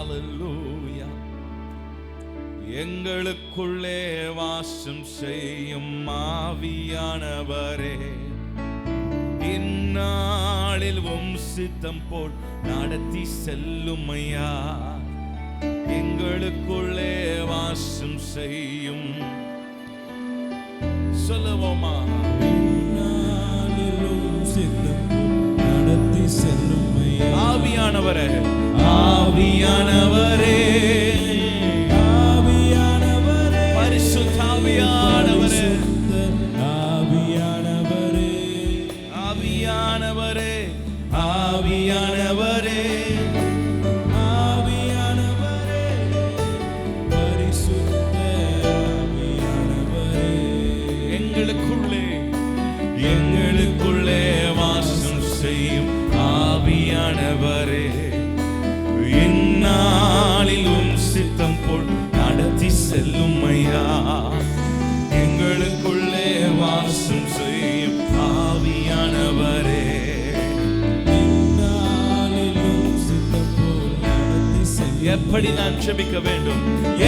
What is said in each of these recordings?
ஹல்லேலூயா. எங்களுக்குள்ளே வாசம் செய்யும் ஆவியானவரே, இந்நாளில் உம் சித்தம் போல் நடத்தி செல்லும் ஐயா. எங்களுக்குள்ளே வாசம் செய்யும், சொல்லுவோமா, நடத்தி செல்லும் ஆவியானவரே, ஆவியானவரே, ஆவியானவரே, பரிசுத்த ஆவியானவரே, ஆவியானவரே, ஆவியானவரே, ஆவியானவரே, ஆவியானவரே, பரிசுத்த ஆவியானவரே, எங்களுக்குள்ளே எங்களுக்குள்ளே வாசம் செய்யும் ஆவியானவரே, இந்நாளில் உம் சித்தம் போல் நடத்தி செல்லும் ஐயா. எங்களுக்குள்ளே வாசம் செய்யும் ஆவியானவரே, இந்நாளிலும் சித்தம் போல் நடத்தி செல்லும். எப்படி நான் ஜெபிக்க வேண்டும்,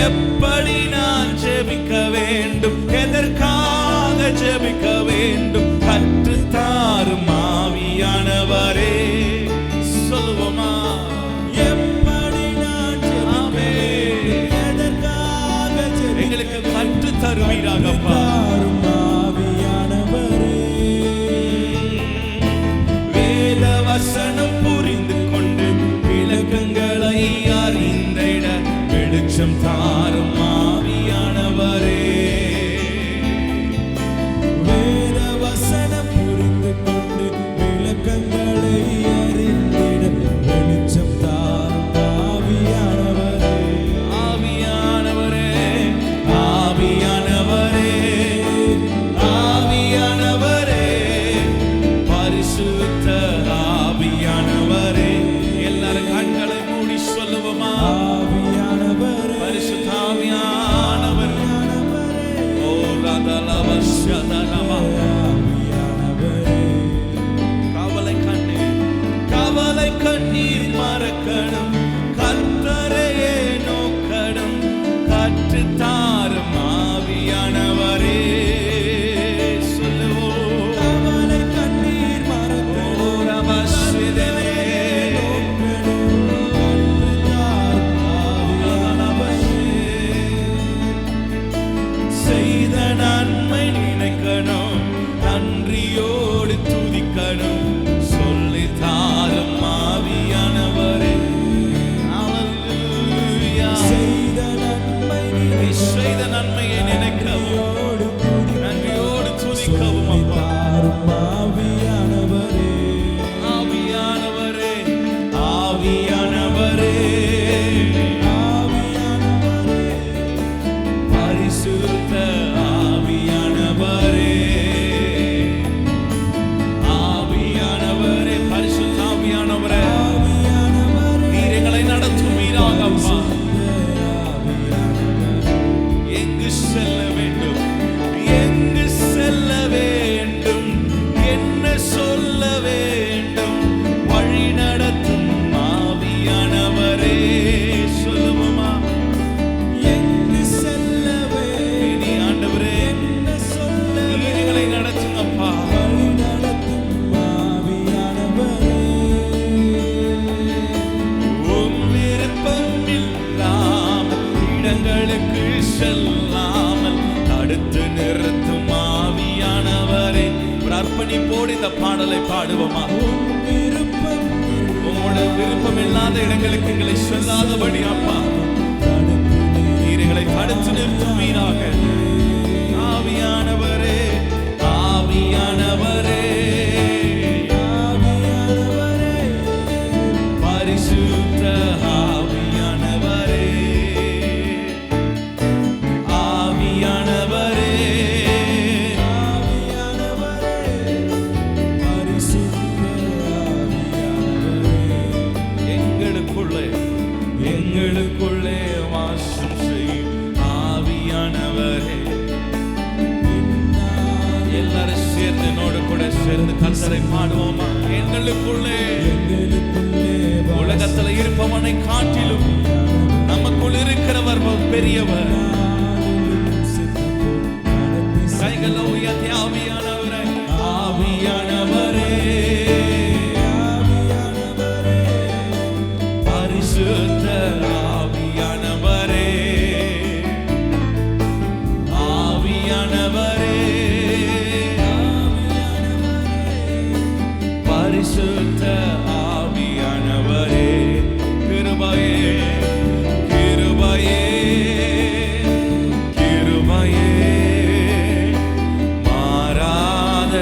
எப்படி நான் ஜெபிக்க வேண்டும், எதற்காக ஜெபிக்க வேண்டும், கற்றுத்தாரும் ஆவியானவரே. சொல்லுவோமா, எப்படி நான் ஜெபிக்க வேண்டும், எதற்காக ஜெபிக்க எங்களுக்கு கற்று தருவீராகப்பா. வேண்டும், ஆவியானவரே, வேத வசனம் புரிந்து கொண்டு விளக்கங்களை அறிந்திட வெளிச்சம் தாரும் ஆவியானவரே. வேத வசனம் புரிந்து கொண்டு விளக்கங்களை அறிந்திட வெளிச்சம் தாரும் ஆவியானவரே, ஆவியானவரே, ஆவியானவரே, ஆவியானவரே, பரிசுத்த ஆவியானவரே. எல்லாரும் கண்களை மூடி சொல்லுவோமா, ஆவியானவரே, பரிசுத்த ஆவியானவரே. ஓ ரதலவஷதலமா. ஆவியானவரே, கவலை கண்ணீர் மறக்கணும், கர்த்தரையே நோக்கணும், கற்றுத்தாரும் ஆவியானவரே. சொல்லுவோம், கவலை கண்ணீர் மறக்கணும், ஓ ரபஷிதனே. செய்த நன்மை நினைக்கணும், நன்றியோடு துதிக்கணும், சொல்லி தாரும் ஆவியானவரே. ஹல்லேலூயா. செய்த நன்மை நீ செய்த நன்மையை நினைக்கவும் நன்றியோடு துதிக்கவும் அப்பா. தாரும் ஆவியானவரே, ஆவியானவரே, ஆவியானவரே, ஆவியானவரே, பரிசுத்த ஆவியானவரே, ஆவியானவரே, பரிசுத்த ஆவியானவரே, ஆவியானவரே, நீர் எங்களை நடத்துவீராக அப்பா. எங்கு செல்ல வேண்டும், எங்கு செல்ல வேண்டும், என்ன சொல்ல வேண்டும், வழி நடத்தும் ஆவியானவரே. சொல்லுவோமா, எங்கு செல்லவே இனி ஆண்டவரே, என்ன சொல்ல நீர் எங்களை நடத்துங்கப்பா. வழி நடத்தும் ஆவியானவரே, உம் விருப்பம் இல்லாமல் இடங்களுக்கு செல்லாமல் தடுத்து நிறுத்தும் ஆவியானவரே. ஒரு அர்ப்பணிப்போடு இந்த பாடலை பாடுவோமா. விருப்பம் உங்களோட விருப்பம் இல்லாத இடங்களுக்கு எங்களை சொல்லாதபடி அப்பா நீர் எங்களை தடுத்து நிறுத்துவீராக. ஆவியானவரே, ஆவியானவரே, ஆவியானவரே, பரிசுத்த ஆவியானவரே, ஆவியானவரே, ஆவியானவரே, பரிசுத்த ஆவியானவரே, எங்களுக்குள்ளே எங்களுக்குள்ளே வாசம் செய்யும் ஆவியானவரே. எல்லாரும் சேர்ந்து என்னோடு கூட சேர்ந்து கர்த்தரை பாடுவோமா. எங்களுக்குள்ளே எங்களுக்குள்ளே உலகத்துல இருப்பவனை காட்டிலும் பெரியவர். யாரிலும் சித்தம் போல் நடத்தி செல்லும் கைகளை உயர்த்தி ஆவியானவரே, ஆவியானவரே, ஆவியானவரே, பரிசுத்த ஆவியானவரே, ஆவியானவரே, பரிசுத்த ஆவியானவரே, கிருபையே, கிருபையே, கிருபையே, மாறாத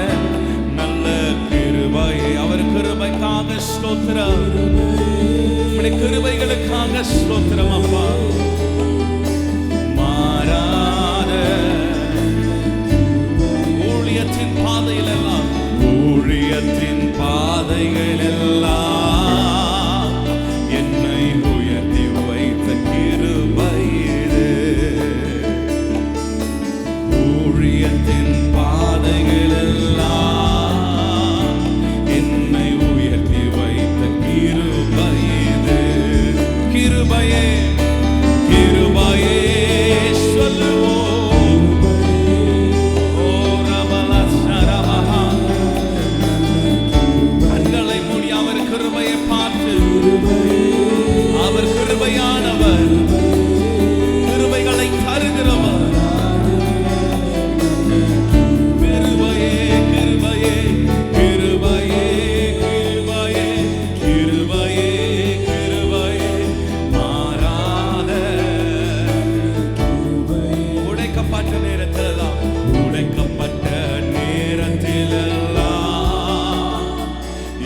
நல்ல கிருபையே. அவர் கிருபைக்காக ஸ்தோத்திரம், உம்முடைய கிருபைகளுக்காக ஸ்தோத்திரம் அப்பா. மாறாத ஊழியத்தின் பாதையிலெல்லாம், ஊழியத்தின் பாதைகளெல்லாம் என்னை உயர்த்தி வைத்த கிருபை இது. ஊழியத்தின் பாதைகளெல்லாம் என்னை உயர்த்தி வைத்த கிருபை இது. கிருபையே, கிருபையே சொல்லுவோம். ஓ ரபலா சரபஹா. கண்களை மூடி அவர் கிருபையை பார்த்து, அவர் கிருபையானவர், கிருபைகளை தருகிறவர். கிருபையே, கிருபையே, கிருபையே, கிருபையே, கிருபையே, கிருபையே, மாறாத. உடைக்கப்பட்ட நேரத்திலெல்லாம், உடைக்கப்பட்ட நேரத்திலெல்லாம்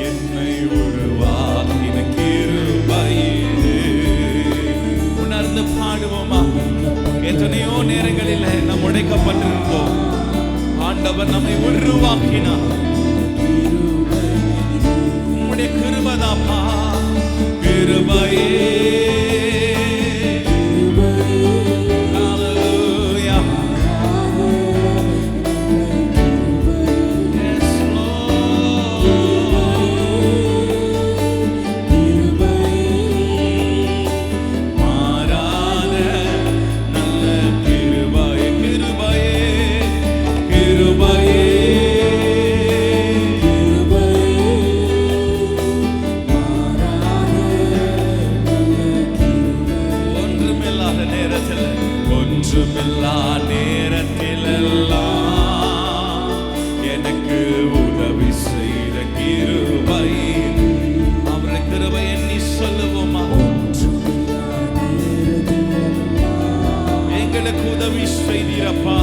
என்னை உருவாக்கின கிருபை இது. உணர்ந்து பாடுவோமா? எத்தனையோ நேரங்களில் நாம் உடைக்கப்பட்டிருந்தோம். ஆண்டவர் நம்மை உருவாக்கினார். உம்முடைய கிருபைதாப்பா, கிருபையே. Hallelujah. Yes, Lord. மாறாத நல்ல கிருபையே, கிருபையே, கிருபையே, ஒன்றுமில்லாத நேரத்தில், ஒன்றுமில்லா நேரத்திலெல்லாம் எனக்கு உதவி செய்த கிருபை. அவருடைய கிருபை எண்ணி சொல்லுவோமா? எங்களுக்கு உதவி செய்தீரப்பா.